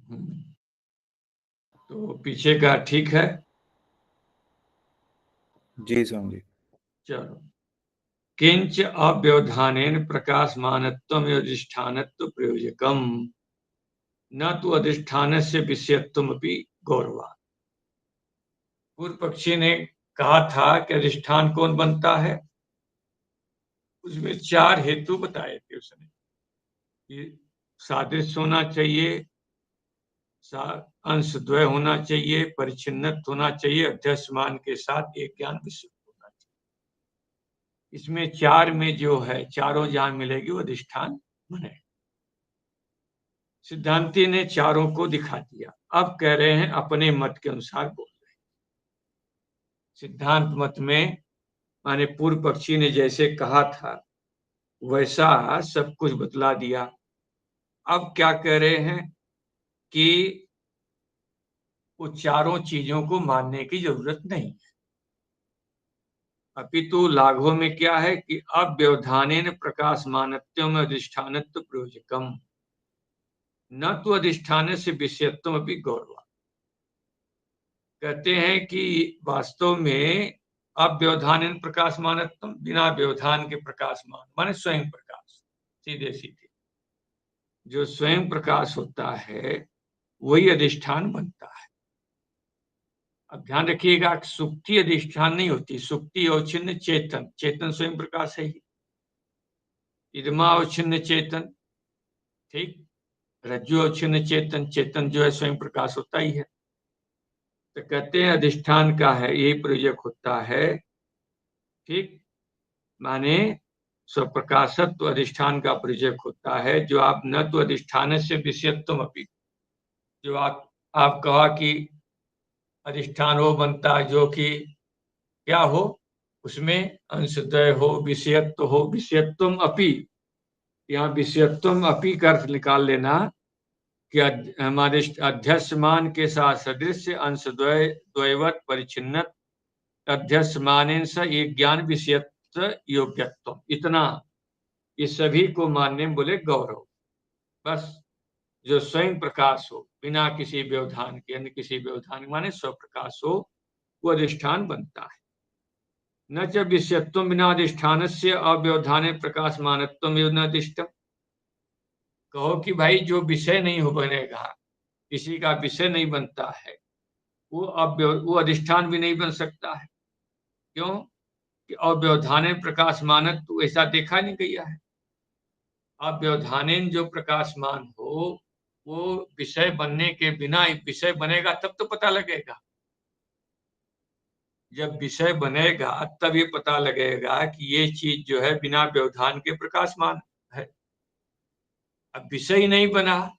तो पीछे का ठीक है? जी स्वामी जी। चलो। किंच अव्यवधानेन प्रकाशमानत्वम अधिष्ठानत्व प्रयोजकम न तो अधिष्ठानस्य विषयत्वमपि गौरवात्। पूर्व पक्षी ने कहा था कि अधिष्ठान कौन बनता है, उसमें 4 हेतु बताए थे उसने कि सादृश्य होना चाहिए, अंश द्वय होना चाहिए, परिच्छिन्नत होना चाहिए, अध्यस्मान के साथ एक ज्ञान विशुद्ध होना चाहिए। इसमें 4 में जो है चारों जहां मिलेगी वो अधिष्ठान बने। सिद्धांती ने चारों को दिखा दिया, अब कह रहे हैं अपने मत के अनुसार बोल रहे हैं। सिद्धांत मत में माने पूर्व पक्षी ने जैसे कहा था वैसा सब कुछ बतला दिया। अब क्या कह रहे हैं कि वो चारों चीजों को मानने की जरूरत नहीं है, अपितु लाघव में क्या है कि अव्यवधानेन प्रकाशमानत्वम अधिष्ठानत्व प्रयोजकम न तो अधिष्ठान से विषयत्वम अपनी गौरव। कहते हैं कि वास्तव में अव्यवधानेन प्रकाशमानत्वम, बिना व्यवधान के प्रकाशमान माने स्वयं प्रकाश, सीधे सीधे जो स्वयं प्रकाश होता है वही अधिष्ठान बनता है। अब ध्यान रखिएगा, सुक्ति अधिष्ठान नहीं होती, सुक्ति अवच्छिन्न चेतन, चेतन स्वयं प्रकाश है ही। इदमा अवच्छिन्न चेतन, ठीक, रज्जु अवच्छिन्न चेतन, चेतन जो है स्वयं प्रकाश होता ही है। तो कहते हैं अधिष्ठान का है यही प्रयोजक होता है, ठीक, माने स्वप्रकाशत्व अधिष्ठान का प्रयोजक होता है, जो आप न तो अधिष्ठान से विषयत्व अपनी, जो आप कहा कि अधिष्ठान वो बनता है जो कि क्या हो, उसमें अंशद्वय हो, विषयत्व हो, विषयत्वम अपि, यहाँ विषयत्वम अपि का अर्थ निकाल लेना कि हमारे अध्यस्यमान के साथ सदृश अंशद्वय द्वैवत परिच्छिन्नत अध्यस्यमान स एक ज्ञान विषयत्व योग्यत्व, इतना ये सभी को मानने में बोले गौरव। बस जो स्वयं प्रकाश हो बिना किसी व्यवधान के, अन्य किसी व्यवधान माने स्वप्रकाश हो, वो अधिष्ठान बनता है। न च विषयत्व बिना अधिष्ठान से अव्यवधाने प्रकाशमानत्व न अधिष्ठम। कहो कि भाई जो विषय नहीं हो बनेगा, किसी का विषय नहीं बनता है, वो अधिष्ठान भी नहीं बन सकता है। क्यों कि अव्यवधाने प्रकाशमानत्व ऐसा देखा नहीं गया है। अव्यवधानेन जो प्रकाशमान हो वो विषय बनने के बिना, विषय बनेगा तब तो पता लगेगा। जब विषय बनेगा तब ये पता लगेगा कि ये चीज जो है बिना व्यवधान के प्रकाशमान है। अब विषय नहीं बना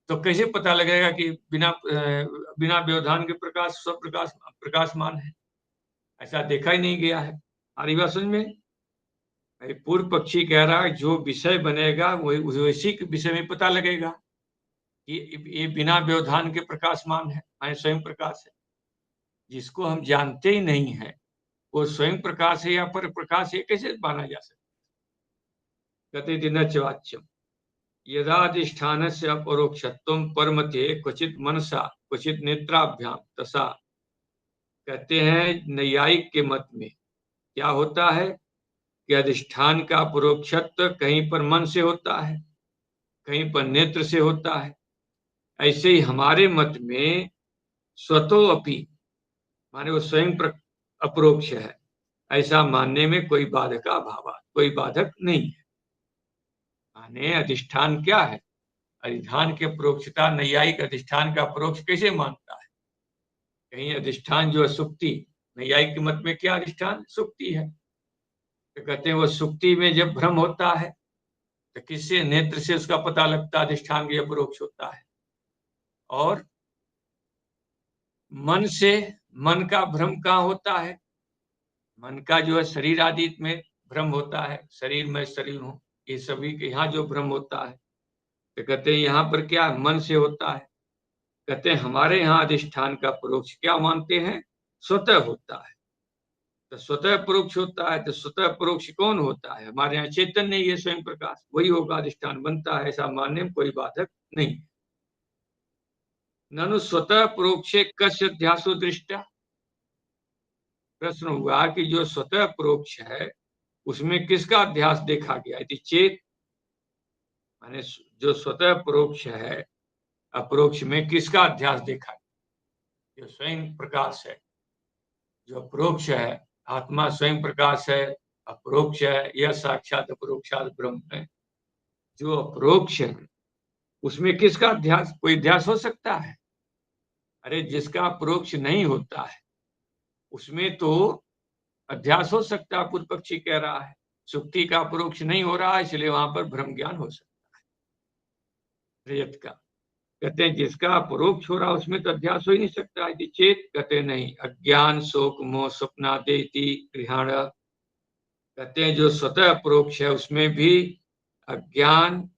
तो कैसे पता लगेगा कि बिना व्यवधान के प्रकाश प्रकाशमान है? ऐसा देखा ही नहीं गया है। हमारी बात समझ में? पूर्व पक्षी कह रहा है जो विषय बनेगा वही उसी के विषय में पता लगेगा कि ये बिना व्यवधान के प्रकाशमान है, स्वयं प्रकाश है। जिसको हम जानते ही नहीं है वो स्वयं प्रकाश है या पर प्रकाश है, कैसे माना जा सकता? कहते थे न वाच्यम यदाधिष्ठान से अपरोक्षत्व परमते क्वचित मनसा क्वचित नेत्राभ्याम तसा। कहते हैं नैयायिक के मत में क्या होता है कि अधिष्ठान का परोक्षत्व कहीं पर मन से होता है, कहीं पर नेत्र से होता है। ऐसे ही हमारे मत में स्वतो अपि माने वो स्वयं अपरोक्ष है, ऐसा मानने में कोई बाधक अभाव, कोई बाधक नहीं है। माने अधिष्ठान क्या है? अधिष्ठान के परोक्षता, नैयायिक अधिष्ठान का परोक्ष कैसे मानता है? कहीं अधिष्ठान जो है सुक्ति, नैयायिक के मत में क्या अधिष्ठान सुक्ति है, तो कहते हैं वो सुक्ति में जब भ्रम होता है तो किससे, नेत्र से उसका पता लगता है अधिष्ठान के अपरोक्ष होता है। और मन से, मन का भ्रम कहाँ होता है? मन का जो है शरीर आदि में भ्रम होता है, शरीर में शरीर हूं, ये सभी के यहाँ जो भ्रम होता है तो कहते हैं यहाँ पर क्या मन से होता है। कहते हैं हमारे यहाँ अधिष्ठान का परोक्ष क्या मानते हैं? स्वतः होता है। तो स्वतः परोक्ष होता है तो स्वतः परोक्ष कौन होता है? हमारे यहाँ चैतन्य ये स्वयं प्रकाश, वही होगा अधिष्ठान बनता है, ऐसा मानने में कोई बाधक नहीं। ननु स्वतः परोक्षे कस्य अध्यासो दृष्टा। प्रश्न हुआ कि जो स्वतः परोक्ष है उसमें किसका अध्यास देखा गया, यदि चेत माने जो स्वतः परोक्ष है अपरोक्ष में किसका अध्यास देखा गया। जो स्वयं प्रकाश है, जो अपरोक्ष है, आत्मा स्वयं प्रकाश है, अपरोक्ष है, यह साक्षात अपरोक्षात ब्रह्म है। जो अपरोक्ष है उसमें किसका अध्यास, कोई अध्यास हो सकता है? अरे जिसका अपरोक्ष नहीं होता है उसमें तो अध्यास हो सकता है। पूर्व पक्षी कह रहा है सुक्ति का अपरोक्ष नहीं हो रहा है इसलिए वहां पर भ्रम ज्ञान हो सकता है रजत का। कहते हैं जिसका अपरोक्ष हो रहा है उसमें तो अध्यास हो ही नहीं सकता है। चेत कहते नहीं, अज्ञान शोक मोह स्वप्नादेति गृहाण। कहते हैं जो स्वतः अपरोक्ष है उसमें भी अज्ञान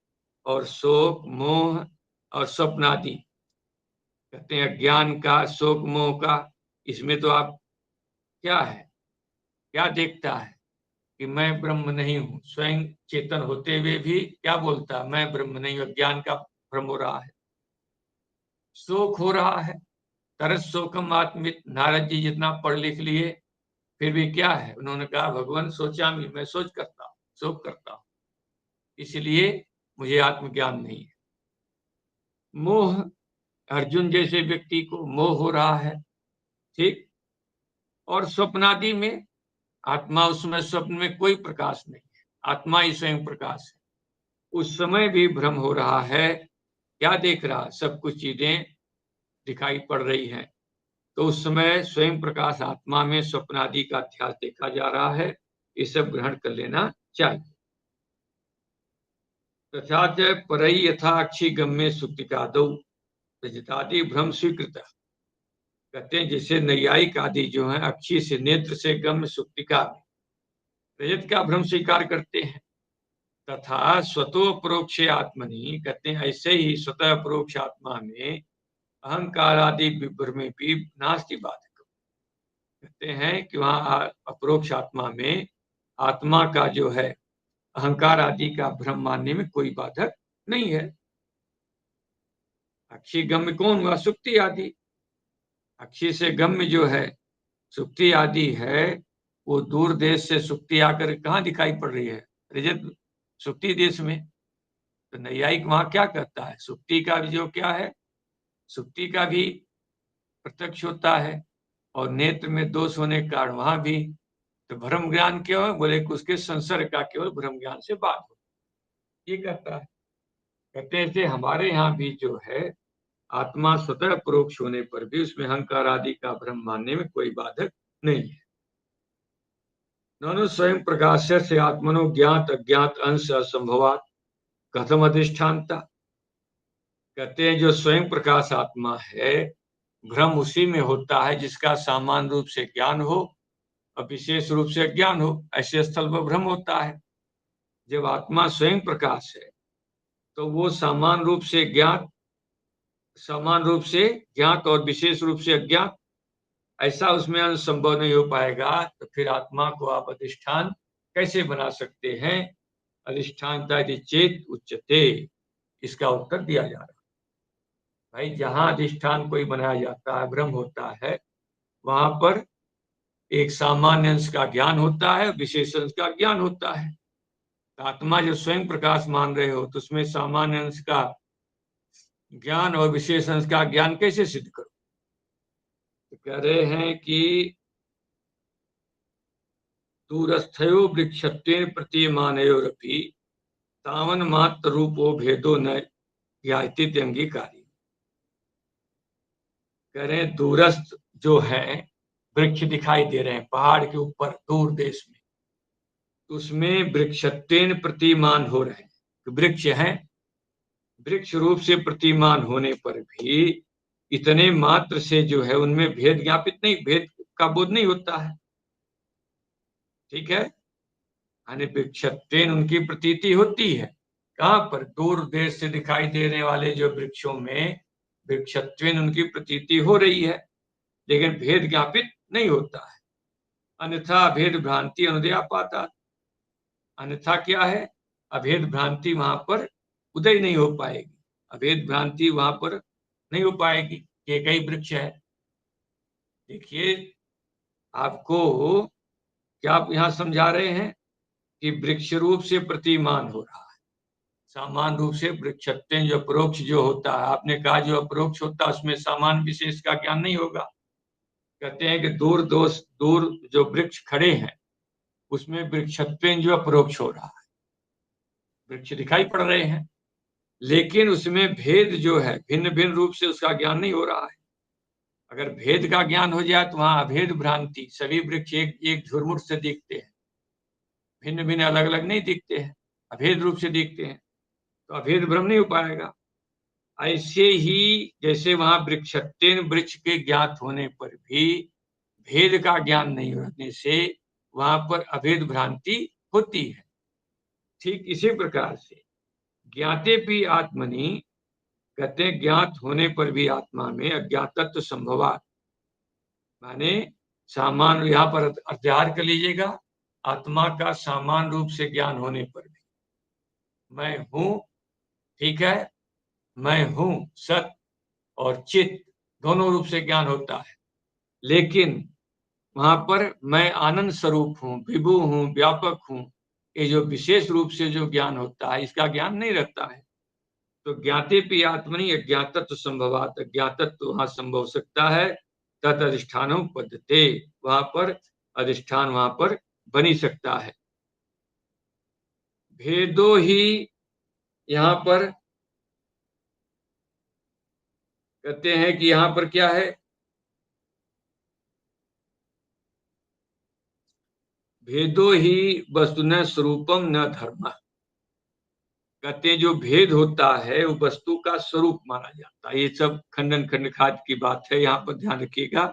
और शोक मोह और स्वप्न आदि, कहते हैं अज्ञान का शोक मोह का, इसमें तो आप क्या है, क्या देखता है कि मैं ब्रह्म नहीं हूं। स्वयं चेतन होते हुए भी क्या बोलता है, मैं ब्रह्म नहीं हूं। अज्ञान का भ्रम हो रहा है, शोक हो रहा है, तरस शोकम आत्मित। नारद जी जितना पढ़ लिख लिए फिर भी क्या है, उन्होंने कहा भगवान सोचामी, मैं सोच करता हूं, शोक करता हूं, इसलिए मुझे आत्मज्ञान नहीं है। मोह, अर्जुन जैसे व्यक्ति को मोह हो रहा है, ठीक। और स्वप्नादि में आत्मा, उसमें स्वप्न में कोई प्रकाश नहीं है, आत्मा ही स्वयं प्रकाश है। उस समय भी भ्रम हो रहा है, क्या देख रहा, सब कुछ चीजें दिखाई पड़ रही हैं, तो उस समय स्वयं प्रकाश आत्मा में स्वप्नादि का अध्यास देखा जा रहा है। ये सब ग्रहण कर लेना चाहिए। तथा च परई यथा अक्षी गम्य सुक्तिकादौ रजतादि भ्रम स्वीकृत। कहते हैं जैसे नैयायिक आदि जो है अक्षी से नेत्र से गम्य सुक्तिका में रजत का भ्रम स्वीकार करते हैं, तथा स्वतो परोक्ष आत्मनि, कहते हैं ऐसे ही स्वतः परोक्ष आत्मा में अहंकार आदि विभ्रमे भी नास्ति बाधक। कहते हैं कि वहां अपरोक्ष आत्मा में आत्मा का जो है अहंकार आदि का भ्रम मानने में कोई बाधक नहीं है। अक्षी गम्य कौन हुआ, सुक्ति आदि। अक्षी से गम्य जो है सुक्ति आदि है, वो दूर देश से सुक्ति आकर कहाँ दिखाई पड़ रही है, रजत सुक्ति देश में। तो नैयायिक वहां क्या कहता है, सुक्ति का भी जो क्या है, सुक्ति का भी प्रत्यक्ष होता है और नेत्र में दोष होने के कारण वहां भी। तो भ्रम ज्ञान क्यों है, बोले कि उसके संसर्ग का केवल भ्रम ज्ञान से बात हो, ये कहता है। कहते हैं हमारे यहाँ भी जो है आत्मा स्वतः परोक्ष होने पर भी उसमें अहंकार आदि का भ्रम मानने में कोई बाधक नहीं है। ननु स्वयं प्रकाश से आत्मनो ज्ञात अज्ञात अंश असंभवात कथम अधिष्ठानता। कहते हैं जो स्वयं प्रकाश आत्मा है भ्रम उसी में होता है जिसका सामान्य रूप से ज्ञान हो और विशेष रूप से अज्ञान हो, ऐसे स्थल पर भ्रम होता है। जब आत्मा स्वयं प्रकाश है तो वो समान रूप से ज्ञात, समान रूप से ज्ञात और विशेष रूप से अज्ञात, ऐसा उसमें अंश संभव नहीं हो पाएगा। तो फिर आत्मा को आप अधिष्ठान कैसे बना सकते हैं, अधिष्ठान चेत उच्चते, इसका उत्तर दिया जा रहा है। भाई जहां अधिष्ठान कोई बनाया जाता है, भ्रम होता है, वहां पर एक सामान्य अंश का ज्ञान होता है, विशेष अंश का ज्ञान होता है। तो आत्मा जो स्वयं प्रकाश मान रहे हो तो उसमें सामान्य अंश का ज्ञान और विशेष अंश का ज्ञान कैसे सिद्ध करो। तो कह रहे हैं कि दूरस्थयो वृक्षत्वेन प्रतीयमानयोरपि तावन मात्र रूपो भेदो न ज्ञायते अंगीकारी। कह रहे हैं दूरस्थ जो है वृक्ष दिखाई दे रहे हैं पहाड़ के ऊपर दूर देश में, उसमें वृक्षत्वेन प्रतिमान हो रहे हैं, वृक्ष है, वृक्ष रूप से प्रतिमान होने पर भी इतने मात्र से जो है उनमें भेद ज्ञापित नहीं, भेद का बोध नहीं होता है, ठीक है। यानी वृक्षत्वेन उनकी प्रतीति होती है, कहां पर, दूर देश से दिखाई देने वाले जो वृक्षों में वृक्षत्वेन उनकी प्रतीति हो रही है, लेकिन भेद ज्ञापित नहीं होता है। अन्यथा भेद भ्रांति अनुदयापाता, अन्यथा क्या है, अभेद भ्रांति वहां पर उदय नहीं हो पाएगी, अभेद भ्रांति वहां पर नहीं हो पाएगी, एक ही वृक्ष है। देखिए, आपको क्या आप यहाँ समझा रहे हैं कि वृक्ष रूप से प्रतिमान हो रहा है। सामान्य रूप से वृक्षत्व जो अपरोक्ष जो होता है, आपने कहा जो अपरोक्ष होता है उसमें सामान्य विशेष का ज्ञान नहीं होगा। कहते हैं कि दूर जो वृक्ष खड़े हैं उसमें वृक्षत्व जो अपरोक्ष हो रहा है, वृक्ष दिखाई पड़ रहे हैं, लेकिन उसमें भेद जो है भिन्न भिन्न रूप से उसका ज्ञान नहीं हो रहा है। अगर भेद का ज्ञान हो जाए तो वहां अभेद भ्रांति, सभी वृक्ष एक एक झुरमुट से दिखते हैं, भिन्न भिन्न अलग अलग नहीं दिखते हैं, अभेद रूप से दिखते हैं, तो अभेद भ्रम नहीं हो पाएगा। ऐसे ही जैसे वहां वृक्षत्वेन वृक्ष के ज्ञात होने पर भी भेद का ज्ञान नहीं होने से वहां पर अभेद भ्रांति होती है। ठीक इसी प्रकार से ज्ञाते भी आत्मनि, कहते हैं ज्ञात होने पर भी आत्मा में अज्ञातत्व संभवात, माने सामान्य, यहाँ पर अध्यार कर लीजिएगा, आत्मा का सामान्य रूप से ज्ञान होने पर भी मैं हूं, ठीक है, मैं हूं सत और चित दोनों रूप से ज्ञान होता है, लेकिन वहां पर मैं आनंद स्वरूप हूं, विभु हूं, व्यापक हूं, ये जो विशेष रूप से जो ज्ञान होता है इसका ज्ञान नहीं रहता है। तो ज्ञाते भी आत्मनि अज्ञातत्व संभवात, अज्ञातत्व वहां संभव सकता है, तद अधिष्ठानों पद्धते, वहां पर अधिष्ठान वहां पर बनी सकता है। भेदो ही यहाँ पर कहते हैं कि यहाँ पर क्या है, भेदो ही वस्तु न स्वरूपम न धर्म, कहते हैं जो भेद होता है वो वस्तु का स्वरूप माना जाता है। ये सब खंडन खंड खाद की बात है, यहाँ पर ध्यान रखिएगा।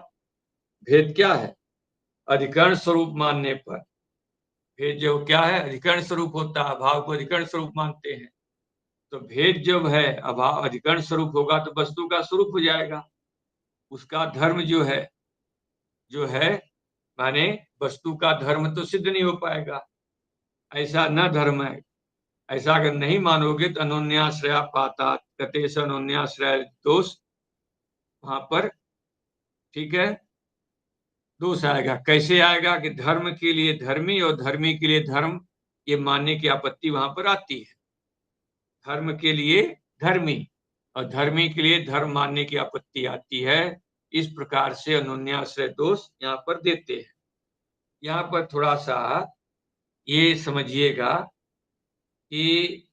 भेद क्या है, अधिकरण स्वरूप मानने पर भेद जो क्या है, अधिकरण स्वरूप होता है, अभाव को अधिकरण स्वरूप मानते हैं। तो भेद जब है अभाव अधिकरण स्वरूप होगा तो वस्तु का स्वरूप हो जाएगा, उसका धर्म जो है माने वस्तु का धर्म तो सिद्ध नहीं हो पाएगा, ऐसा न धर्म है। ऐसा अगर नहीं मानोगे तो अनोन्याश्रया पाता, कतेश अनोन्याश्रय दोष वहां पर, ठीक है, दोष आएगा। कैसे आएगा कि धर्म के लिए धर्मी और धर्मी के लिए धर्म, ये मानने की आपत्ति वहां पर आती है। धर्म के लिए धर्मी और धर्मी के लिए धर्म मानने की आपत्ति आती है। इस प्रकार से अनोन्याश्रय दोष यहाँ पर देते हैं। यहाँ पर थोड़ा सा ये समझिएगा कि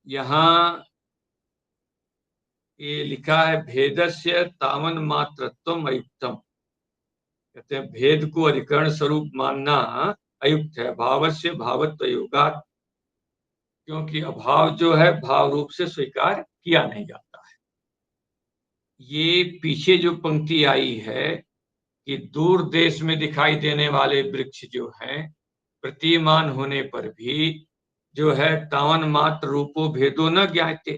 यहाँ ये लिखा है भेदस्य तावन मात्रत्वम अयुक्तम, कहते हैं भेद को अधिकरण स्वरूप मानना अयुक्त है, भावस्य भावत्व योगात्, क्योंकि अभाव जो है भाव रूप से स्वीकार किया नहीं जाता है। ये पीछे जो पंक्ति आई है कि दूर देश में दिखाई देने वाले वृक्ष जो हैं प्रतिमान होने पर भी जो है तावन मात्र रूपो भेदो न ज्ञाते,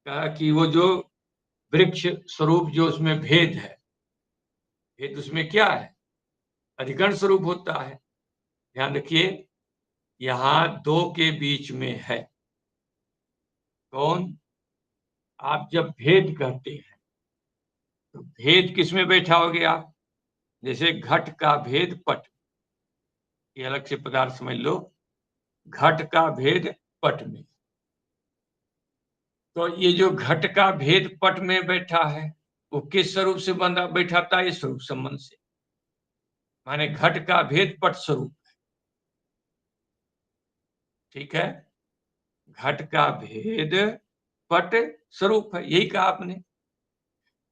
कहा कि वो जो वृक्ष स्वरूप जो उसमें भेद है, भेद उसमें क्या है, अधिकरण स्वरूप होता है। ध्यान रखिए, यहां दो के बीच में है कौन, आप जब भेद कहते हैं तो भेद किसमें बैठा होगे आप, जैसे घट का भेद पट, ये अलग से पदार्थ समझ लो, घट का भेद पट में, तो ये जो घट का भेद पट में बैठा है वो किस स्वरूप से बंधा बैठा था, इस स्वरूप संबंध से, माने घट का भेद पट स्वरूप, ठीक है, घट का भेद पट स्वरूप है, यही कहा आपने।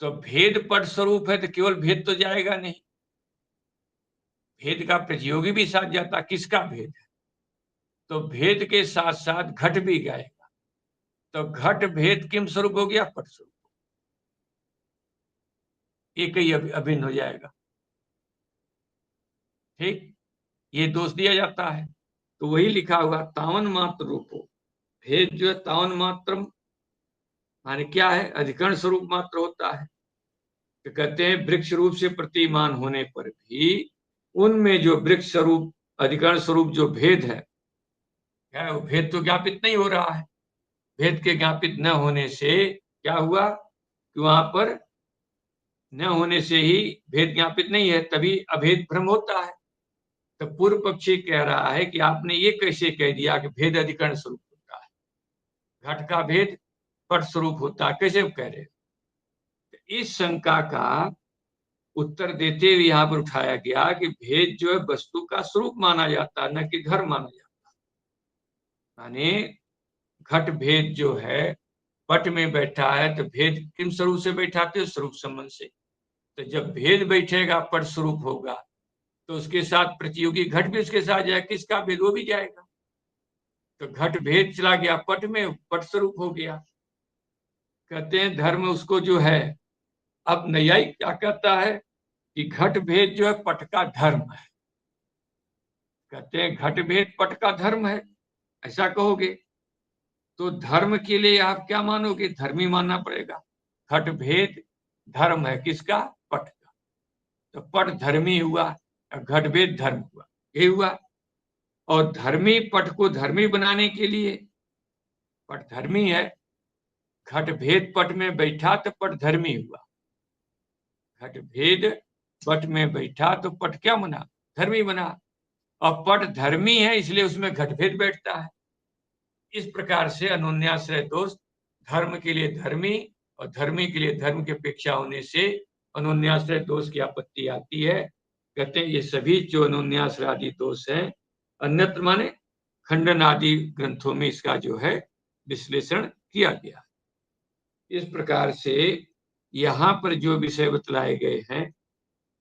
तो भेद पट स्वरूप है तो केवल भेद तो जाएगा नहीं, भेद का प्रतियोगी भी साथ जाता, किसका भेद है, तो भेद के साथ साथ घट भी गाएगा, तो घट भेद किम स्वरूप हो गया, पट स्वरूप, एक ही अभिन्न हो जाएगा। ठीक, ये दोष दिया जाता है। तो वही लिखा हुआ तावन मात्र रूपो, भेद जो है तावन मात्र माने क्या है, अधिकरण स्वरूप मात्र होता है। तो कहते हैं वृक्ष रूप से प्रतिमान होने पर भी उनमें जो वृक्ष स्वरूप अधिकरण स्वरूप जो भेद है, क्या है वो भेद तो ज्ञापित नहीं हो रहा है। भेद के ज्ञापित न होने से क्या हुआ कि वहां पर न होने से ही भेद ज्ञापित नहीं है, तभी अभेद भ्रम होता है। तो पूर्व पक्षी कह रहा है कि आपने ये कैसे कह दिया कि भेद अधिकरण स्वरूप होता है, घट का भेद पट स्वरूप होता है, कैसे कह रहे? तो इस शंका का उत्तर देते हुए यहाँ पर उठाया गया कि भेद जो है वस्तु का स्वरूप माना जाता है, न कि धर्म माना जाता है। माने घट भेद जो है पट में बैठा है, तो भेद किन स्वरूप से बैठाते हो? स्वरूप संबंध से। तो जब भेद बैठेगा पट स्वरूप होगा, तो उसके साथ प्रतियोगी घट भी उसके साथ जाएगा, किसका भेद? वो भी जाएगा। तो घट भेद चला गया पट में, पट स्वरूप हो गया। कहते हैं धर्म उसको जो है, अब न्यायिक क्या कहता है कि घट भेद जो है पट का धर्म है। कहते हैं घट भेद पट का धर्म है, ऐसा कहोगे तो धर्म के लिए आप क्या मानोगे? धर्मी मानना पड़ेगा। घट भेद धर्म है, किसका? पट का। तो पट धर्मी हुआ, घट भेद धर्म हुआ, ये हुआ। और धर्मी पट को धर्मी बनाने के लिए, पट धर्मी है, घट भेद पट में बैठा तो पट धर्मी हुआ। घट भेद पट में बैठा तो पट क्या बना? धर्मी बना। और पट धर्मी है इसलिए उसमें घट भेद बैठता है। इस प्रकार से अनुन्याश्रय दोष धर्म के लिए धर्मी और धर्मी के लिए धर्म की अपेक्षा होने से अनुन्याश्रय दोष की आपत्ति आती है। कहते हैं ये सभी जो अनुन्याश्रय आदि दोष है, अन्यत्र माने खंडन आदि ग्रंथों में इसका जो है विश्लेषण किया गया। इस प्रकार से यहाँ पर जो विषय बतलाए गए हैं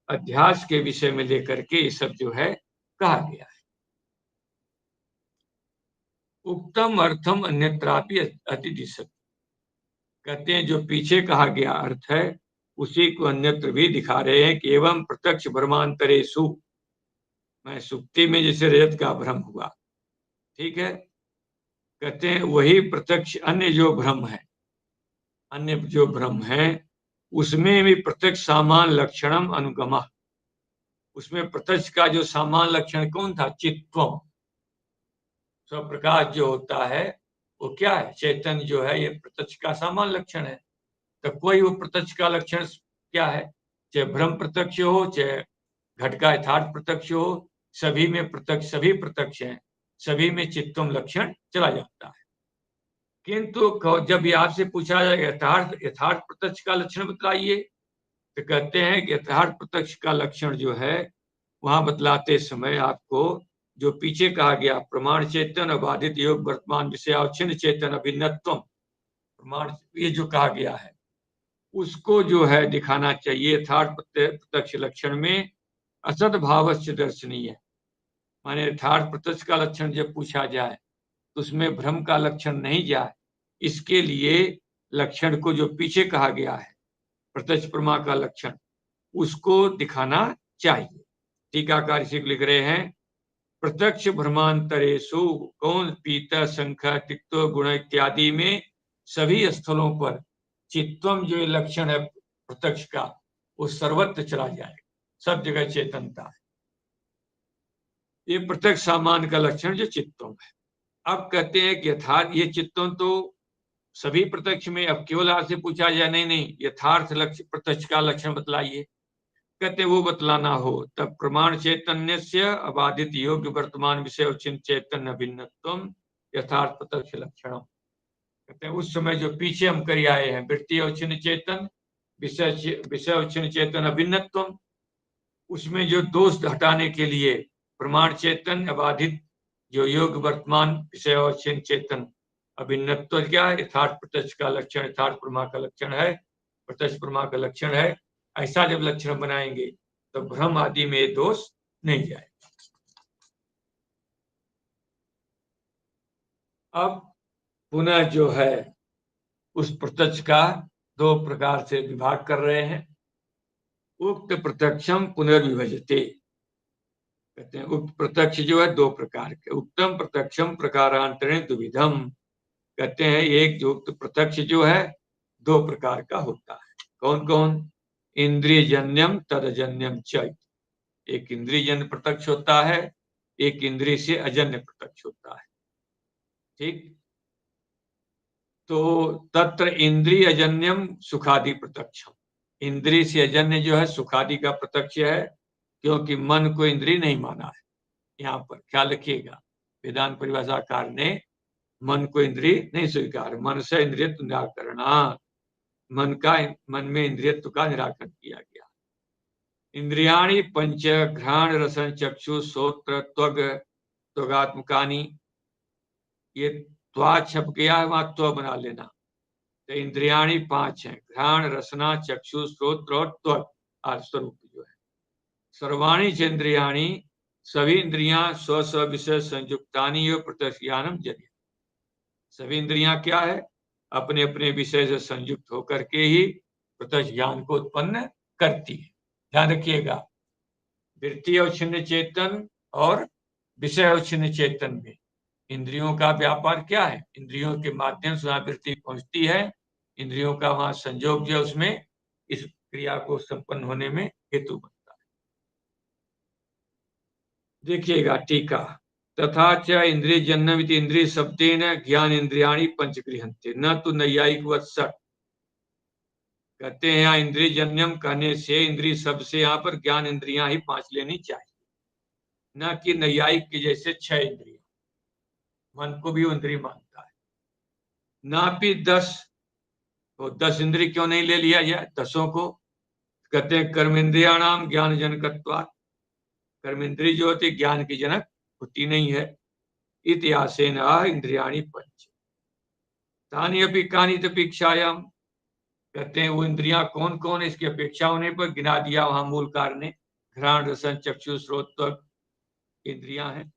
अध्यास के विषय में लेकर के ये सब जो है कहा गया है। उत्तम अर्थम अन्यत्रापि अतिदिशत। कहते हैं जो पीछे कहा गया अर्थ है उसी को अन्यत्र भी दिखा रहे हैं कि एवं प्रत्यक्ष भ्रमांतरेषु, मैं सुक्ति में जैसे रजत का भ्रम हुआ, ठीक है, कहते हैं वही प्रत्यक्ष अन्य जो भ्रम है, अन्य जो भ्रम है उसमें भी प्रत्यक्ष सामान लक्षणम अनुगम, उसमें प्रत्यक्ष का जो सामान लक्षण कौन था? चित्तम। स्वप्रकाश जो होता है वो क्या है? चैतन्य जो है, ये प्रत्यक्ष का सामान लक्षण है। तो कोई वो प्रत्यक्ष का लक्षण क्या है? चाहे भ्रम प्रत्यक्ष हो, चाहे घट का यथार्थ प्रत्यक्ष हो, सभी में प्रत्यक्ष, सभी प्रत्यक्ष हैं, सभी में चित्तम लक्षण चला जाता है। किंतु जब ये आपसे पूछा जाए यथार्थ यथार्थ प्रत्यक्ष का लक्षण बताइए, तो कहते हैं कि यथार्थ प्रत्यक्ष का लक्षण जो है वहां बतलाते समय आपको जो पीछे कहा गया प्रमाण चेतन अबाधित योग वर्तमान विषय अवच्छिन्न चेतन अभिन्नत्व, प्रमाण ये जो कहा गया है उसको जो है दिखाना चाहिए। यथार्थ प्रत्यक्ष लक्षण में असद भावस्य दर्शनीय, माने यथार्थ प्रत्यक्ष का लक्षण जब पूछा जाए तो उसमें भ्रम का लक्षण नहीं जाए, इसके लिए लक्षण को जो पीछे कहा गया है प्रत्यक्ष प्रमा का लक्षण उसको दिखाना चाहिए। टीकाकार इसी को लिख रहे हैं प्रत्यक्ष भ्रमांतरेषु, कौन पीत शंख तिक्तो गुण इत्यादि में सभी स्थलों पर चित्तम जो लक्षण है प्रत्यक्ष का वो सर्वत्र चला जाएगा, सब जगह चेतनता है। ये प्रत्यक्ष सामान का लक्षण जो चित्तम है। अब कहते हैं कि यथार्थ ये चित्तम तो सभी प्रत्यक्ष में, अब केवल आपसे पूछा जाए नहीं नहीं यथार्थ लक्ष्य प्रत्यक्ष का लक्षण बतलाइए, कहते वो बतलाना हो तब प्रमाण चैतन्य से अबाधित योग्य वर्तमान विषय उच्चिन्न चैतन्य भिन्नत्व यथार्थ प्रत्यक्ष लक्षण। कहते हैं उस समय जो पीछे हम कर आए हैं वृत्ति उच्चिन्न चेतन विषय उच्चिन्न चेतन अभिन्नत्व, उसमें जो दोष हटाने के लिए प्रमाण चेतन अबाधित जो योग वर्तमान विषय उच्चिन्न चेतन अभिन्नत्व क्या है? यथार्थ प्रत्यक्ष का लक्षण यथार्थ प्रमा का लक्षण है, प्रत्यक्ष प्रमा का लक्षण है। ऐसा जब लक्षण बनाएंगे तो भ्रम आदि में दोष नहीं जाएगा। अब पुनः जो है उस प्रत्यक्ष का दो प्रकार से विभाग कर रहे हैं। उक्त प्रत्यक्षम पुनर्विभजते, कहते हैं उक्त प्रत्यक्ष जो है दो प्रकार के, उत्तम प्रत्यक्षम प्रकारांतरण दुविधम, कहते हैं एक जो उक्त प्रत्यक्ष जो है दो प्रकार का होता है। कौन कौन? इंद्रियजन्यम तदजन्यम च, एक इंद्रिय जन्य प्रत्यक्ष होता है, एक इंद्रिय से अजन्य प्रत्यक्ष होता है। ठीक, तो तत्र इंद्रिय अजन्यम सुखादि प्रत्यक्षम, इंद्रिय से अजन्य जो है सुखादि का प्रत्यक्ष है, क्योंकि मन को इंद्रिय नहीं माना है। यहाँ पर ख्याल रखिएगा, वेदांत परिभाषाकार ने मन को इंद्रिय नहीं स्वीकार, मन से इंद्रियत्व निराकरण, मन में इंद्रियत्व का निराकरण किया गया। इंद्रियाणि पंच घ्राण रसन चक्षु श्रोत्र त्वग त्वगात्मकानि, ये त्वा छप गया है, वहां त्व बना लेना। तो इंद्रियाणि 5 हैं, घ्राण रसना चक्षु श्रोत्र और त्वग, स्वरूप जो है। सर्वाणी चेन्द्रियाणि, सभी इंद्रियां स्व स्व विषय संयुक्तानि प्रत्यक्ष ज्ञानम जन्य, सभी इंद्रियां क्या है, अपने अपने विषय से संयुक्त होकर के ही प्रत्यक्ष ज्ञान को उत्पन्न करती है। ध्यान रखिएगा, वृत्ति अवच्छिन्न चेतन और विषय अवच्छिन्न चेतन में इंद्रियों का व्यापार क्या है, इंद्रियों के माध्यम से वहां वृत्ति पहुंचती है, इंद्रियों का वहां संयोग जो उसमें इस क्रिया को संपन्न होने में हेतु बनता है। देखिएगा टीका, तथा च इंद्रिय जन्नमिति इंद्रिय शब्देन ज्ञान इंद्रियाणि पंचगृहन्ते न तो नैयायिक वत्सट, कहते हैं यहाँ इंद्रिय जन्यम कहने से इंद्रिय शब्द से यहाँ पर ज्ञान इंद्रियां ही 5 लेनी चाहिए, न कि नैयायिक के जैसे 6 इंद्रिय, मन को भी इंद्रिय मानता है। नापि 10, तो 10 इंद्रिय क्यों नहीं ले लिया जाए 10 को, कहते हैं कर्मेंद्रियाणाम ज्ञान जनकत्वात्, कर्मेंद्रिय जो होती ज्ञान की जनक होती नहीं है। इतिहासेन इंद्रियाणि पंच तानि अपि कानि तपीक्षायाम, कहते हैं वो इंद्रियां कौन कौन, इसकी अपेक्षा होने पर गिना दिया वहां मूलकार ने, घ्राण रसन चक्षु श्रोत त्वक इंद्रियां हैं।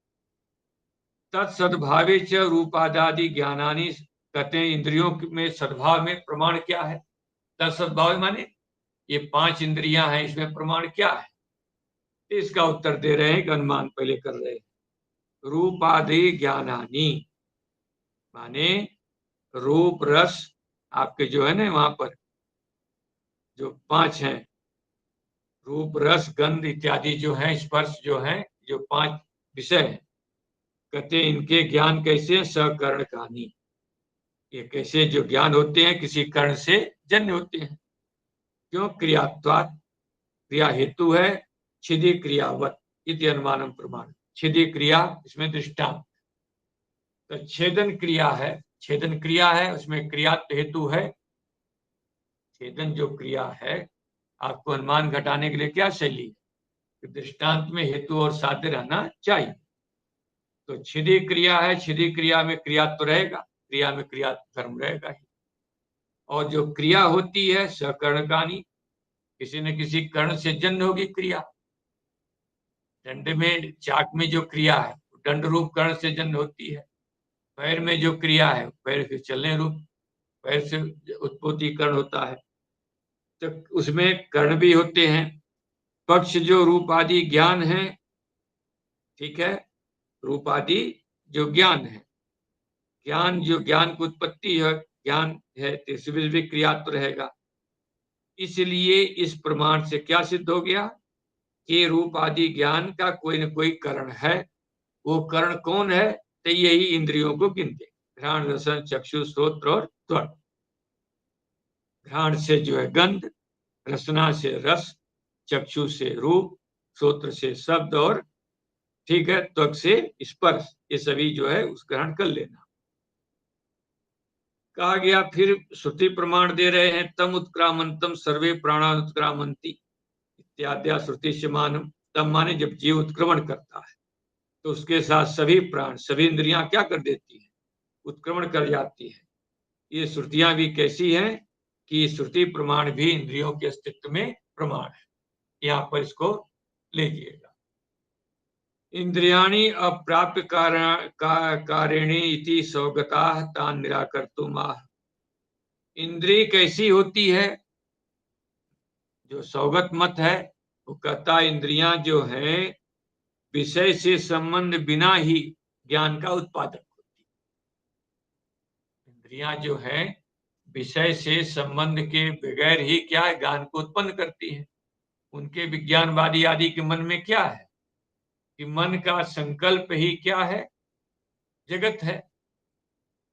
तत्सद्भावे च रूपादादि ज्ञानानि, कहते हैं इंद्रियों में सद्भाव में प्रमाण क्या है, तत्सद्भाव माने ये 5 इंद्रियां हैं, इसमें प्रमाण क्या है, इसका उत्तर दे रहे हैं कि अनुमान पहले कर रहे हैं। रूपादि ज्ञानानि माने रूप रस आपके जो है ना वहां पर जो 5 हैं, रूप रस गंध इत्यादि जो है, स्पर्श जो है, जो 5 विषय हैं, कहते हैं इनके ज्ञान कैसे, सकर्ण कहानी, ये कैसे जो ज्ञान होते हैं किसी कर्ण से जन्य होते हैं, क्यों, क्रियात्वात्, क्रिया हेतु है, छिदी क्रियावत इति अनुमानम प्रमाण, छिदी क्रिया इसमें दृष्टांत, तो छेदन क्रिया है, छेदन क्रिया है उसमें क्रियात्व हेतु है, छेदन जो क्रिया है आपको अनुमान घटाने के लिए क्या शैली है, दृष्टांत में हेतु और साध्य रहना चाहिए। तो छिदी क्रिया है, छिदी क्रिया में क्रियात्व रहेगा, क्रिया में क्रिया धर्म रहेगा ही, और जो क्रिया होती है सकर्णकानी, किसी न किसी कर्ण से जन्य होगी क्रिया, दंड में चाक में जो क्रिया है दंड रूप कर्ण से जन्य होती है, पैर में जो क्रिया है पैर के चलने रूप पैर से उत्पत्ति कर्ण होता है, तो उसमें कर्ण भी होते हैं। पक्ष जो रूप आदि ज्ञान है, ठीक है, रूप आदि जो ज्ञान है, ज्ञान जो ज्ञान की उत्पत्ति है ज्ञान है, तो इसमें भी क्रियात्व रहेगा। इसलिए इस प्रमाण से क्या सिद्ध हो गया कि रूप आदि ज्ञान का कोई न कोई करण है, वो करण कौन है, तो यही इंद्रियों को गिनते, घ्राण रसन चक्षु श्रोत्र और त्वक। घ्राण से जो है गंध, रसना से रस, चक्षु से रूप, श्रोत्र से शब्द और ठीक है त्वक से स्पर्श, ये सभी जो है उस ग्रहण कर लेना। कहा गया फिर श्रुति प्रमाण दे रहे हैं, तम उत्क्रामंतम सर्वे प्राणा उत्क्रामंती इत्याद्या श्रुति से मानम, तम माने जब जीव उत्क्रमण करता है तो उसके साथ सभी प्राण सभी इंद्रियां क्या कर देती है, उत्क्रमण कर जाती है। ये श्रुतियां भी कैसी हैं कि श्रुति प्रमाण भी इंद्रियों के अस्तित्व में प्रमाण है, यहाँ पर इसको लीजिएगा। इंद्रियाणि अप्राप्य कारिणी इति सौगता तान निराकर्तुमाह, इंद्रिय कैसी होती है, जो सौगत मत है वो कहता इंद्रियां जो हैं विषय से संबंध बिना ही ज्ञान का उत्पादक होती, इंद्रियां जो हैं विषय से संबंध के बगैर ही क्या है ज्ञान को उत्पन्न करती है। उनके विज्ञानवादी आदि के मन में क्या है कि मन का संकल्प ही क्या है, जगत है।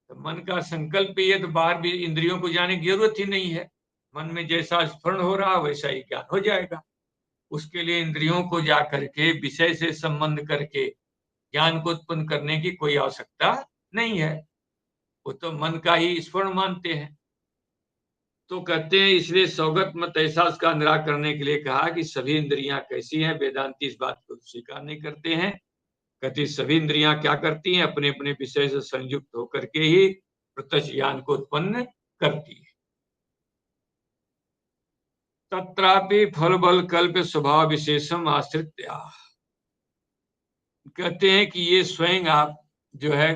तो मन का संकल्प ही है तो बाहर भी इंद्रियों को जाने की जरूरत ही नहीं है। मन में जैसा स्फुरण हो रहा वैसा ही ज्ञान हो जाएगा। उसके लिए इंद्रियों को जा करके विषय से संबंध करके ज्ञान को उत्पन्न करने की कोई आवश्यकता नहीं है। वो तो मन का ही स्फुरण मानते हैं। तो कहते हैं इसलिए सौगत मत ऐसा उसका निराकरण करने के लिए कहा कि सभी इंद्रियां कैसी हैं। वेदांती इस बात को स्वीकार नहीं करते हैं। कहते सभी इंद्रियां क्या करती हैं, अपने अपने विषय से संयुक्त होकर के ही प्रत्यक्ष ज्ञान को उत्पन्न करती है। तत्रापि फल बल कल्प स्वभाव विशेषम आश्रित, कहते हैं कि ये स्वयं आप जो है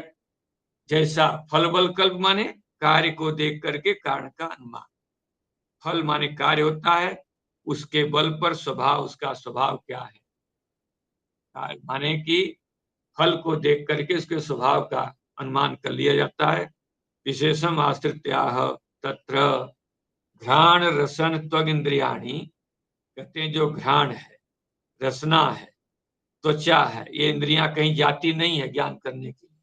जैसा फल बल कल्प माने कार्य को देख करके कारण का अनुमान, फल माने कार्य होता है, उसके बल पर स्वभाव, उसका स्वभाव क्या है, माने कि फल को देख करके उसके स्वभाव का अनुमान कर लिया जाता है। विशेषम आश्रित्याह तत्र घ्राण रसन त्वग इंद्रियाणी, कहते हैं जो घ्राण है, रसना है, त्वचा है, ये इंद्रियां कहीं जाती नहीं है ज्ञान करने के लिए।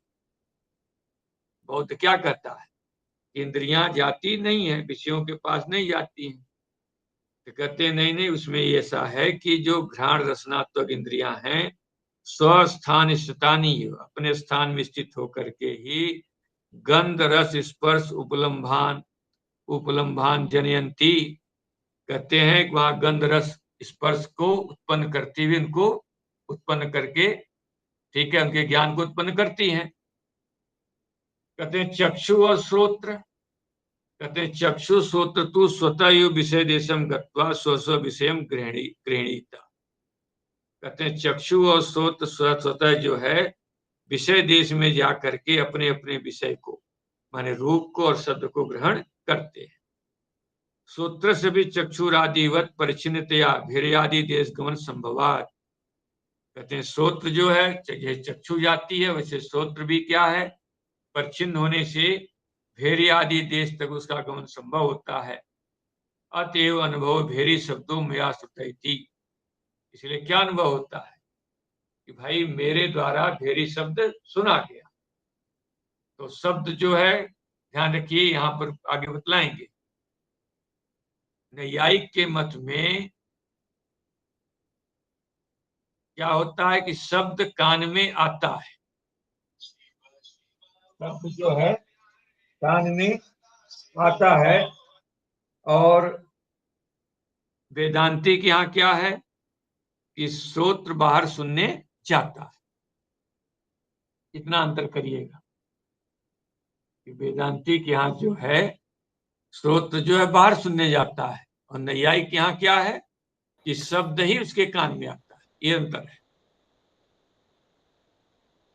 बौद्ध क्या कहता है, इंद्रियां जाती नहीं है, विषयों के पास नहीं जाती हैं। तो कहते नहीं नहीं, उसमें ऐसा है कि जो घ्राण रसनात्मक इंद्रियां हैं स्वस्थान स्थितानी, अपने स्थान में स्थित होकर के ही गंध रस स्पर्श उपलम्भान उपलम्भान जनयंती, कहते हैं कि वहां गंध रस स्पर्श को उत्पन्न करती हुई उनको उत्पन्न करके, ठीक है, उनके ज्ञान को उत्पन्न करती हैं। कहते हैं चक्षु और श्रोत्र, कहते हैं चक्षु श्रोत्र तू स्वतः यु विषय देशम गत्वा स्व विषय गृहणीता, कहते हैं चक्षु और श्रोत्र स्वतः जो है विषय देश में जा करके अपने अपने विषय को माने रूप को और शब्द को ग्रहण करते हैं। सूत्र से भी चक्षुरादिवत परिचिन्नतया भीर्यादि देश गमन संभवात, कहते हैं श्रोत्र जो है चक्षु जाती है, वैसे श्रोत्र भी क्या है, परिचिन्न होने से भेरी आदि देश तक उसका गमन संभव होता है। अतएव अनुभव भेरी शब्दों में श्रुति, इसलिए क्या अनुभव होता है कि भाई मेरे द्वारा भेरी शब्द सुना गया। तो शब्द जो है ध्यान रखिए, यहां पर आगे बतलाएंगे। नैयायिक के मत में क्या होता है कि शब्द कान में आता है, शब्द जो है कान में आता है, और वेदांती के यहाँ क्या है कि श्रोत्र बाहर सुनने जाता है। इतना अंतर करिएगा कि वेदांती के यहाँ जो है श्रोत्र जो है बाहर सुनने जाता है, और नैयायिक के यहाँ क्या है कि शब्द ही उसके कान में आता है। ये अंतर है।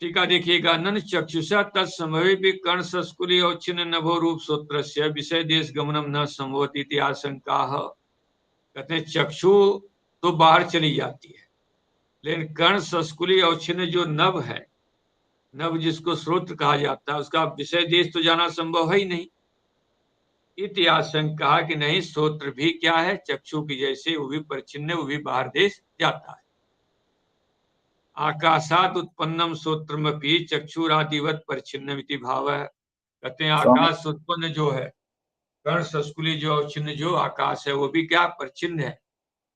ठीक है, देखिएगा। नन चक्षुषा तत्समवे भी कर्ण संस्कुली और छिन्न नभो रूप सूत्र विषय देश गमनम न संभवती आशंका। कहते हैं चक्षु तो बाहर चली जाती है, लेकिन कर्ण संस्कुली और छिन्न जो नभ है, नभ जिसको श्रोत्र कहा जाता है, उसका विषय देश तो जाना संभव है ही नहीं। इतिहास कहा कि नहीं, श्रोत्र भी क्या है चक्षु की जैसे, वो भी परिचिन्न, वो भी बाहर देश जाता है। आकाशात उत्पन्नम श्रोत्रमपि चक्षुरादिवत परिचिन्न भाव है, कहते हैं आकाश उत्पन्न जो है, कर्ण संस्कुली जो छिन्न जो आकाश है, वो भी क्या परिचिन्न है,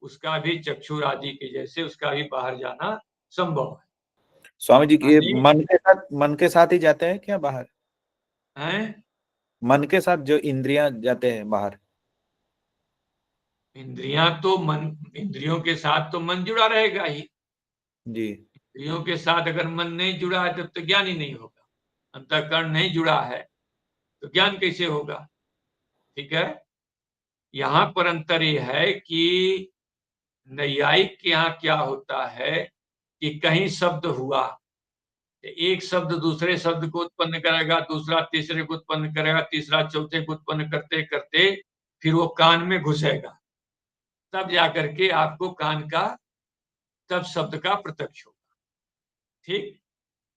उसका भी चक्षुरादि के जैसे उसका भी बाहर जाना संभव है। स्वामी जी के मन के साथ ही जाते हैं क्या बाहर? हैं? मन के साथ जो इंद्रियां जाते हैं बाहर? इंद्रियां तो मन, इंद्रियों के साथ तो मन जुड़ा रहेगा ही जी। इंद्रियों के साथ अगर मन नहीं जुड़ा है तब तो ज्ञान ही नहीं होगा। अंतःकरण नहीं जुड़ा है तो ज्ञान कैसे होगा? ठीक है, यहाँ पर अंतर यह है कि नैयायिक के यहाँ क्या होता है कि कहीं शब्द हुआ, एक शब्द दूसरे शब्द को उत्पन्न करेगा, दूसरा तीसरे को उत्पन्न करेगा, तीसरा चौथे को उत्पन्न करते करते फिर वो कान में घुसेगा, तब जाकर के आपको कान का, तब शब्द का प्रत्यक्ष होगा। ठीक,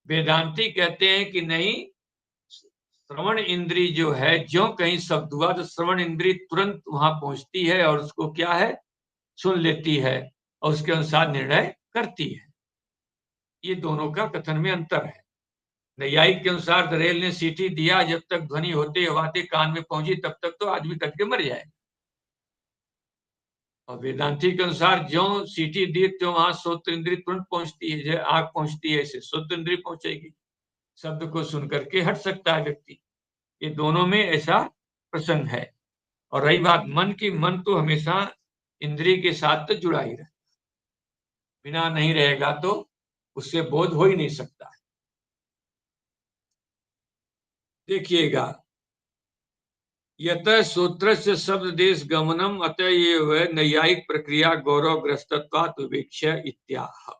वेदांती कहते हैं कि नहीं, श्रवण इंद्री जो है, जो कहीं शब्द हुआ तो श्रवण इंद्री तुरंत वहां पहुंचती है और उसको क्या है सुन लेती है और उसके अनुसार निर्णय करती है। ये दोनों का कथन में अंतर है। नैयायिक के अनुसार रेल ने सीटी दिया, जब तक ध्वनि होते हवाते कान में पहुंची तब तक तो आदमी कट के मर जाएगा। और वेदांती के अनुसार जो सीटी दी तो वहां श्रोत्र इंद्रिय तुरंत पहुंचती है, जो आग पहुंचती है ऐसे श्रोत्र इंद्रिय पहुंचेगी, शब्द को सुन करके हट सकता है व्यक्ति। ये दोनों में ऐसा प्रसंग है। और रही बात मन की, मन तो हमेशा इंद्रिय के साथ तो जुड़ा ही रहता, बिना नहीं रहेगा तो उससे बोध हो ही नहीं सकता। देखिएगा, यतः सूत्र से शब्द देश गमनम अतएव नैयायिक प्रक्रिया गौरवग्रस्तत्वात् विवेक्ष्य इत्याह।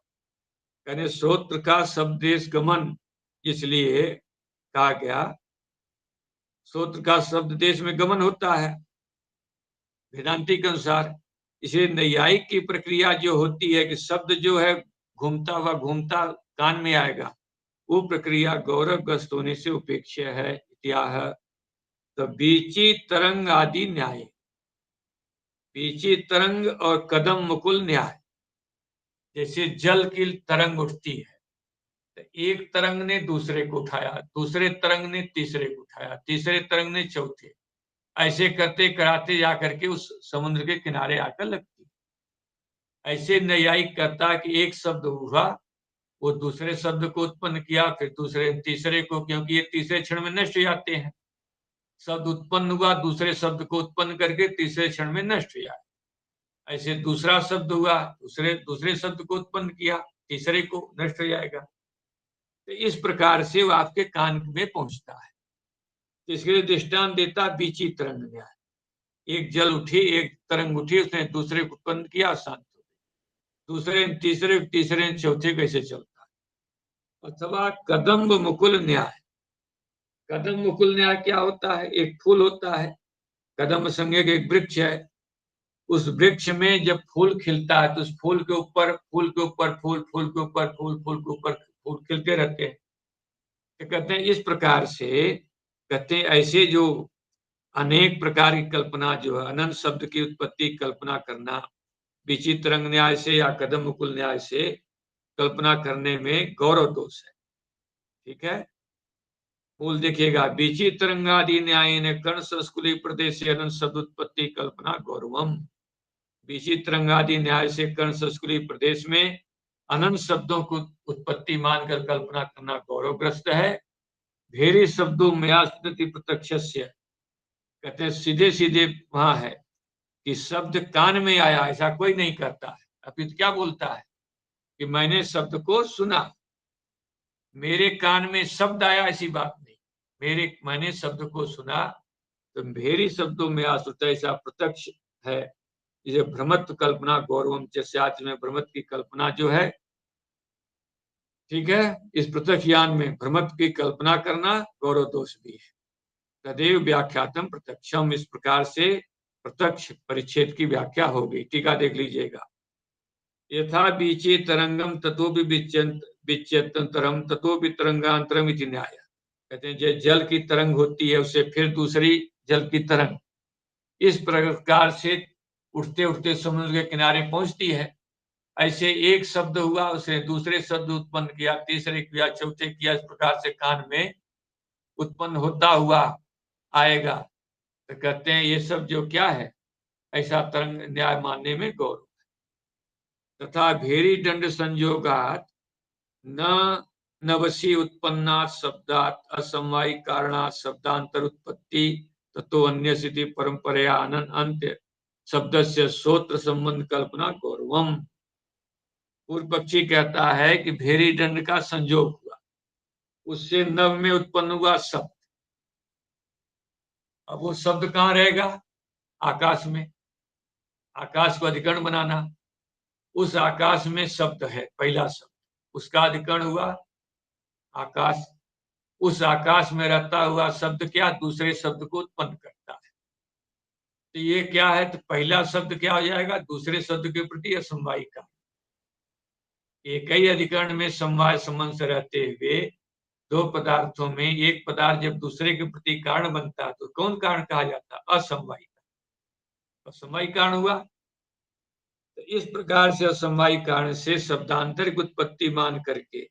यानी श्रोत्र का शब्द देश गमन इसलिए कहा गया, श्रोत्र का शब्द देश में गमन होता है वेदांती के अनुसार, इसलिए नैयायिक की प्रक्रिया जो होती है कि शब्द जो है घूमता हुआ घूमता कान में आएगा, वो प्रक्रिया गौरवग्रस्त होने से उपेक्षा है इत्याह। तो बीची तरंग आदि न्याय, बीची तरंग और कदम मुकुल न्याय, जैसे जल की तरंग उठती है तो एक तरंग ने दूसरे को उठाया, दूसरे तरंग ने तीसरे को उठाया, तीसरे तरंग ने चौथे, ऐसे करते कराते जाकर के उस समुद्र के किनारे आकर लगती। ऐसे न्यायिक कहता है कि एक शब्द हुआ, वो दूसरे शब्द को उत्पन्न किया, फिर दूसरे तीसरे को, क्योंकि ये तीसरे क्षण में नष्ट हो जाते हैं। शब्द उत्पन्न हुआ, दूसरे शब्द को उत्पन्न करके तीसरे क्षण में नष्ट हो जाए। ऐसे दूसरा शब्द हुआ, दूसरे शब्द को उत्पन्न किया, तीसरे को नष्ट हो जाएगा। तो इस प्रकार से वो आपके कान में पहुंचता है। तो इसके लिए दृष्टांत देता बीची तरंग न्याय। एक जल उठी, एक तरंग उठी, उसने दूसरे को उत्पन्न किया, शांत हो गई, दूसरे तीसरे, तीसरे चौथे कैसे चलता है। अथवा कदम्ब मुकुल न्याय। कदम मुकुल न्याय क्या होता है, एक फूल होता है, कदम संज्ञक एक वृक्ष है, उस वृक्ष में जब फूल खिलता है तो उस फूल के ऊपर फूल के ऊपर फूल, फूल के ऊपर फूल, फूल के ऊपर फूल खिलते रहते हैं। तो कहते हैं इस प्रकार से, कहते हैं ऐसे जो अनेक प्रकार की कल्पना जो है, अनंत शब्द की उत्पत्ति कल्पना करना बीची तरंग न्याय से या कदम मुकुल न्याय से कल्पना करने में गौरव दोष है। ठीक है, फूल देखिएगा, बीची तरंगादि न्याय ने कर्ण संस्कुली प्रदेश अनंत शब्द उत्पत्ति कल्पना गौरवम। बीची तरंगादि न्याय से कर्ण संस्कुली प्रदेश में अनंत शब्दों को उत्पत्ति मानकर कल्पना करना गौरवग्रस्त है। भेरी शब्दों में स्मृति प्रत्यक्ष, कहते हैं सीधे सीधे वहां है कि शब्द कान में आया, ऐसा कोई नहीं करता है। अभी तो क्या बोलता है कि मैंने शब्द को सुना, मेरे कान में शब्द आया, ऐसी बात नहीं, मैंने शब्द को सुना। तो भेरी शब्दों में आश्रित ऐसा प्रत्यक्ष है। जैसे भ्रमत्व कल्पना गौरवम, जैसे आज में भ्रमत्व की कल्पना जो है, ठीक है, इस प्रत्यक्ष ज्ञान में भ्रमत्व की कल्पना करना गौरव दोष भी है। तदेव व्याख्यातम प्रत्यक्षम, इस प्रकार से प्रत्यक्ष परिच्छेद की व्याख्या हो गई। टीका देख लीजिएगा, यथा बीचे तरंगम ततो विच्यंतरम ततो तरंगांतरम इति न्याय। कहते हैं जो जल की तरंग होती है उससे फिर दूसरी जल की तरंग, इस प्रकार से उठते उठते समुद्र के किनारे पहुंचती है। ऐसे एक शब्द हुआ, उसे दूसरे शब्द उत्पन्न किया, तीसरे किया, चौथे किया, इस प्रकार से कान में उत्पन्न होता हुआ आएगा। तो कहते हैं ये सब जो क्या है, ऐसा तरंग न्याय मानने में गौरव है। तथा भेरी दंड संयोगात न नवसी उत्पन्नात शब्दात असमवायी कारणात शब्दांतर उत्पत्ति ततो अन्य स्थिति परंपरा अंत्य शब्द से श्रोत्र संबंध कल्पना गौरवम। पूर्व पक्षी कहता है कि भेरी दंड का संयोग हुआ, उससे नव में उत्पन्न हुआ शब्द। अब वो शब्द कहाँ रहेगा, आकाश में। आकाश को अधिकरण बनाना, उस आकाश में शब्द है, पहला शब्द, उसका अधिकरण हुआ आकाश। उस आकाश में रहता हुआ शब्द क्या, दूसरे शब्द को उत्पन्न करता है। तो ये क्या है, तो पहला शब्द क्या हो जाएगा, दूसरे शब्द के प्रति असमवायी कारण। एक ही अधिकरण में समवाय संबंध से रहते हुए दो पदार्थों में एक पदार्थ जब दूसरे के प्रति कारण बनता है तो कौन कारण कहा जाता है, असमवायी कारण। असमवायी कारण हुआ। इस प्रकार से असमवायी कारण से शब्दांतर की उत्पत्ति मान करके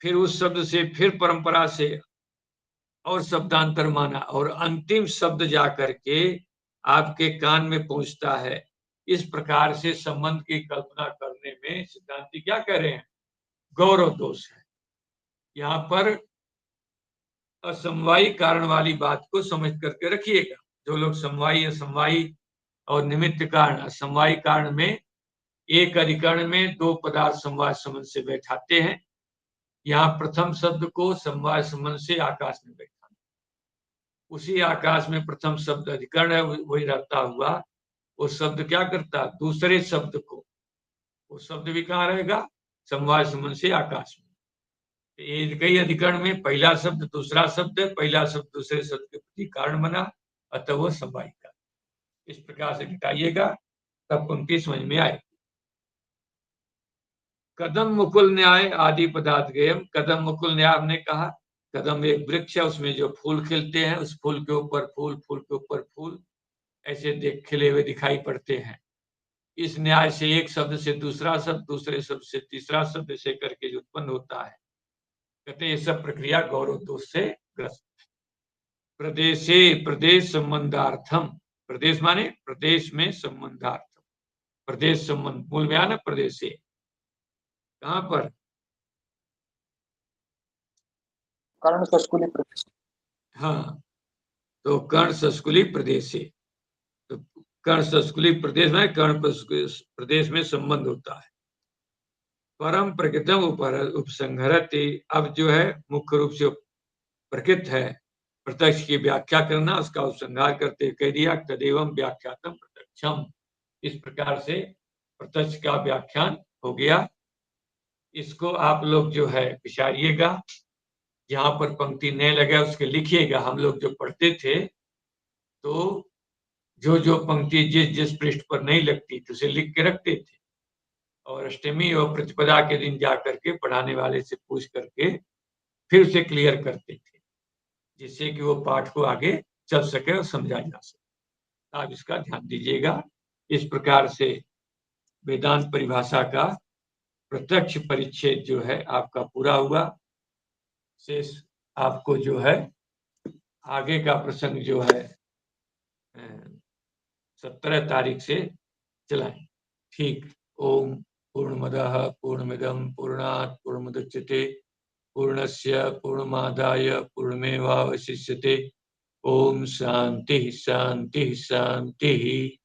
फिर उस शब्द से फिर परंपरा से और शब्दांतर माना और अंतिम शब्द जा करके आपके कान में पहुंचता है। इस प्रकार से संबंध की कल्पना करने में सिद्धांती क्या कह रहे हैं? गौरव दोष है। यहाँ पर असमवायी कारण वाली बात को समझ करके रखिएगा। जो लोग समवायी असमवायी और निमित्त कारण असमवायी कारण में एक अधिकरण में दो पदार्थ समवाय संबंध से बैठाते हैं, यहाँ प्रथम शब्द को समवाय संबंध से आकाश में बैठाना, उसी आकाश में प्रथम शब्द अधिकरण है वही रहता हुआ वो शब्द क्या करता, दूसरे शब्द को, वो शब्द भी कहाँ रहेगा? समवाय संबंध से आकाश में। ये कई अधिकरण में पहला शब्द दूसरा शब्द है, पहला शब्द दूसरे शब्द के प्रति कारण बना, अतः वो समवायी कारण। इस प्रकार से घटाइएगा तब पंक्ति समझ में आएगी। कदम मुकुल न्याय आदि पदार्थ गेयम। कदम मुकुल न्याय हमने कहा, कदम एक वृक्ष है, उसमें जो फूल खिलते हैं, उस फूल के ऊपर फूल, फूल के ऊपर फूल ऐसे खिले हुए दिखाई पड़ते हैं। इस न्याय से एक शब्द से दूसरा शब्द, दूसरे शब्द से तीसरा शब्द ऐसे करके जो उत्पन्न होता है, कहते हैं ये सब प्रक्रिया गौरव दोष से ग्रस्त है। प्रदेशे प्रदेश संबंधार्थम, प्रदेश माने प्रदेश में संबंधार्थम, प्रदेश संबंध मूल में आना प्रदेशे, कहां पर? कर्ण सस्कुली प्रदेश। हाँ, तो कर्ण सस्कुली प्रदेशे, तो कर्ण सस्कुली प्रदेश में कर्ण प्रदेश में संबंध होता है। परम प्रकृतम उपसंहरति, अब जो है मुख्य रूप से प्रकृत है प्रत्यक्ष की व्याख्या करना, उसका उपसंहार करते कह दिया तदेवं व्याख्यातम प्रत्यक्षम। इस प्रकार से प्रत्यक्ष का व्याख्यान हो गया। इसको आप लोग जो है विचारिएगा, जहां पर पंक्ति नहीं लगे उसके लिखिएगा। हम लोग जो पढ़ते थे तो जो जो पंक्ति जिस जिस पृष्ठ पर नहीं लगती तो उसे लिख के रखते थे, और अष्टमी और प्रतिपदा के दिन जा करके पढ़ाने वाले से पूछ करके फिर उसे क्लियर करते थे, जिससे कि वो पाठ को आगे चल सके और समझा जा सके। आप इसका ध्यान दीजिएगा। इस प्रकार से वेदांत परिभाषा का प्रत्यक्ष परिच्छेद जो है आपका पूरा हुआ। शेष आपको जो है आगे का प्रसंग जो है 17 तारीख से चलाएं। ठीक। ओम पूर्णमदः पूर्णमिदं पूर्णात् पूर्णमुदच्यते पूर्णस्य पूर्णमादाय पूर्णमेवावशिष्यते। ओम शांति शांति शांति।